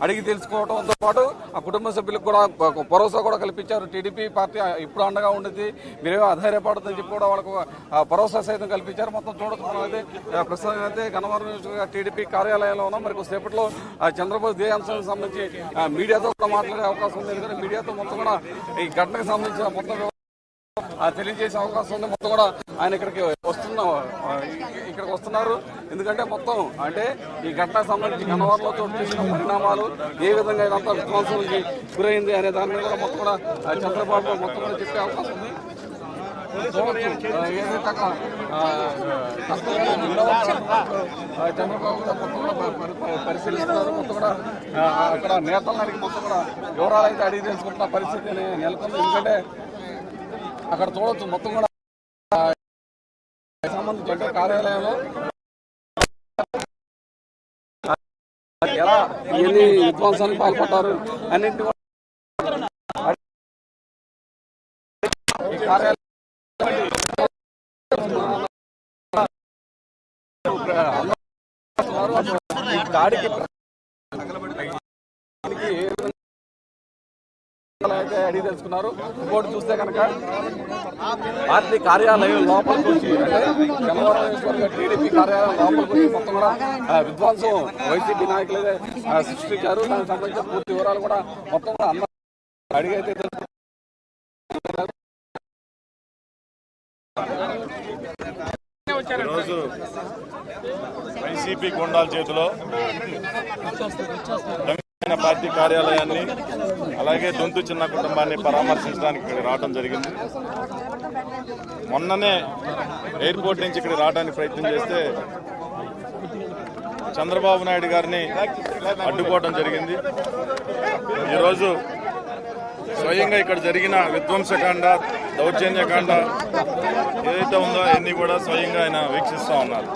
అడిగి తెలుసుకోవడంతో పాటు ఆ కుటుంబ సభ్యులకు కూడా భరోసా కూడా కల్పించారు. టీడీపీ పార్టీ ఇప్పుడు అండగా ఉండేది, మీరేమో అధైర్యపడుతుందని చెప్పి కూడా వాళ్ళకు భరోసా సైతం కల్పించారు. మొత్తం చూడొచ్చు అయితే ప్రస్తుతం అయితే గన్నవరం టీడీపీ కార్యాలయంలో ఉన్నాం. మరి కొద్దిసేపట్లో చంద్రబాబు దే అంశానికి సంబంధించి మీడియాతో కూడా మాట్లాడే అవకాశం ఉంది. ఎందుకంటే మీడియాతో మొత్తం కూడా ఈ ఘటనకు సంబంధించిన మొత్తం తెలియజేసే అవకాశం ఉంది. మొత్తం కూడా ఆయన ఇక్కడికి వస్తున్నారు. ఎందుకంటే మొత్తం అంటే ఈ ఘటనకు సంబంధించి గన్నవరంలో చోటు చేసిన పరిణామాలు ఏ విధంగా ఇదంతా విధ్వంసానికి గురైంది అనే దాని మీద కూడా మొత్తం కూడా చంద్రబాబు మొత్తం కూడా చెప్పే అవకాశం ఉంది. ఏదైతే అక్కడ చంద్రబాబు మొత్తం కూడా పరిశీలిస్తున్నారు. మొత్తం కూడా అక్కడ నేతలకి మొత్తం కూడా వివరాలు అయితే అడిగి తెలుసుకుంటున్న పరిస్థితి నెలకొంది. ఎందుకంటే అక్కడ చూడొచ్చు మొత్తం కూడా సంబంధించిన కార్యాలయంలో ఎలా ఎన్ని విధ్వంసానికి పాల్పడ్డారు అన్నింటి కార్యాలయం దాడికి అయితే అడిగి తెలుసుకున్నారు. ఇంకోటి చూస్తే కనుక పార్టీ కార్యాలయం లోపలికి వచ్చి అంటే గన్నవరం టీడీపీ కార్యాలయం లోపలికి వచ్చి మొత్తం కూడా విధ్వంసం వైసీపీ నాయకులే సృష్టించారు. దానికి సంబంధించిన పూర్తి వివరాలు కూడా మొత్తం కూడా అందరూ అడిగైతే ఈరోజు వైసీపీ గుండాల చేతిలో పార్టీ కార్యాలయాన్ని అలాగే దొంతు చిన్న కుటుంబాన్ని పరామర్శించడానికి ఇక్కడ రావడం జరిగింది. మొన్ననే ఎయిర్పోర్ట్ నుంచి ఇక్కడ రావడానికి ప్రయత్నం చేస్తే చంద్రబాబు నాయుడు గారిని అడ్డుకోవడం జరిగింది. ఈరోజు స్వయంగా ఇక్కడ జరిగిన విధ్వంసకాండ, దౌర్జన్యకాండ ఏదైతే ఉందో అన్ని కూడా స్వయంగా ఆయన వీక్షిస్తూ ఉన్నారు.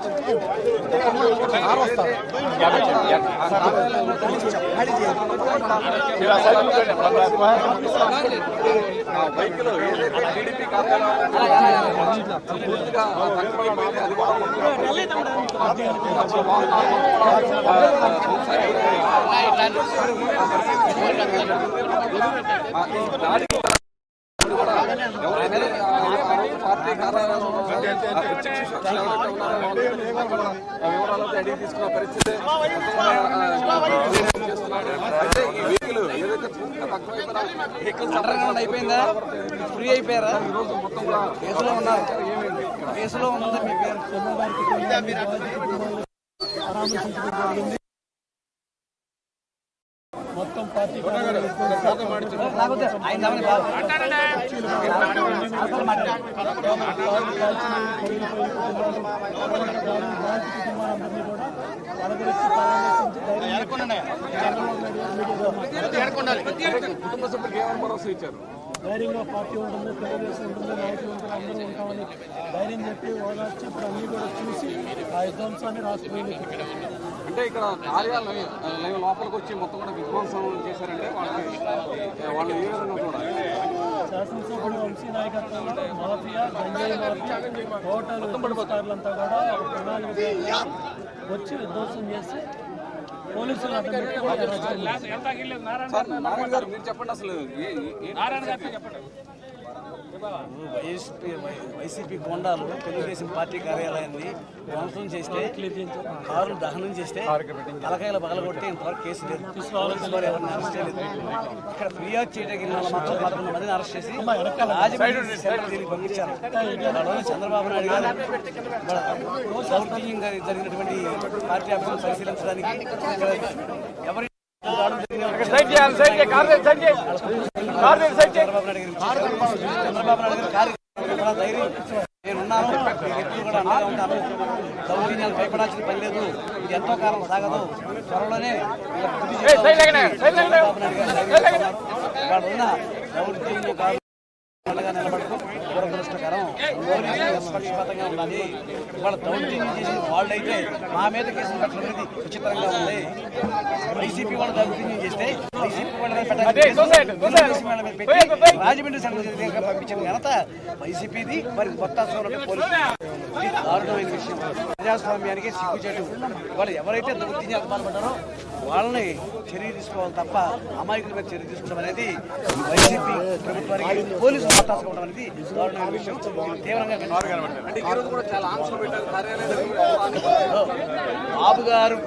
పార్టీ కార్యాలయంలో వివరాలు అడిగి తీసుకున్న పరిస్థితి. అయితే ఈ వెహికల్ ఏదైతే అయిపోయిందా, ఫ్రీ అయిపోయారా? ఈరోజు మొత్తం కూడా కేసులో ఉన్నారు. కేసులో ఉంది మీ పేరు. మొత్తం పార్టీ కుటుంబ సభ్యులకు ఏమైనా భరోసా ఇచ్చారు? ధైర్యంగా పార్టీ ఉంటుంది, తెలుగుదేశం ఉంటుంది, నాయకులు ఉంటారు, అందరూ ఉంటామని ధైర్యం చెప్పి ఓదార్చి ఇప్పుడు అన్ని కూడా చూసి ఆ విధ్వంసాన్ని రాష్ట్రంలో అంటే ఇక్కడ కార్యాలయం లోపలికి వచ్చి మొత్తం కూడా విధ్వంసం చేశారంటే వాళ్ళు ఏ విధంగా చూడాలి? శాసనసభ్యుడు వంశీ నాయకత్వంలో మాఫియా, గంజాయి మాఫియా, హోటల్ అధికారులంతా కూడా ఒక ప్రణాళిక వచ్చి విధ్వంసం చేసి పోలీసులు నారాయణ గారు మీరు చెప్పండి అసలు వైసీపీ గోండాలు తెలుగుదేశం పార్టీ కార్యాలయాన్ని ధ్వంసం చేస్తే, కారులు దహనం చేస్తే, తలకాయలు పగలగొట్టి ఇంతవరకు కేసు లేదు. ఎవరిని అరెస్ట్ చేయలేదు. ఇక్కడ ఫిర్యాదు చేయడానికి మాత్రం 11 మందిని అరెస్ట్ చేసి రాజమండ్రి దీనికి పంపించారు. చంద్రబాబు నాయుడు గారు దౌర్జన్యంగా జరిగినటువంటి పార్టీ ఆఫీసులు పరిశీలించడానికి ఎవరి నేనున్నాను, ఎప్పుడు కూడా అండగా ఉంటాను. దౌర్జన్యాలు భయపడాల్సిన పని లేదు. ఇది ఎంతో కాలం సాగదు. త్వరలోనే వాడు ఉన్న దౌర్జన్యం కాదు నిలబడుతూ దురదృష్టకరం. నిష్పక్షపాతంగా ఉండాలి. ఇవాళ దౌర్జన్యం చేసిన వాళ్ళైతే మా మీద కేసులు పెట్టడం విచిత్రంగా ఉంది. వైసీపీ వాళ్ళు దౌర్జన్యం చేస్తే వైసీపీ వాళ్ళ మీద పెట్టి రాజమండ్రి సెంట్రల్ పంపించిన ఘనత వైసీపీది. మరి కొత్త పోలీసు దారుణమైన విషయం. ప్రజాస్వామ్యానికి సిగ్గుచేటు. వాళ్ళు ఎవరైతే దౌర్జన్యాలకు పాల్పడ్డారో వాళ్ళని చర్య తీసుకోవాలి తప్ప అమాయకుల మీద చర్య తీసుకోవడం అనేది వైసీపీ ప్రభుత్వానికి పోలీసులు మతాసు ఉండడం అనేది దారుణమైన విషయం. తీవ్రంగా అంటే ఈ రోజు కూడా చాలా ఆంక్షలు పెట్టారు కార్యాలయాలు బాబు గారు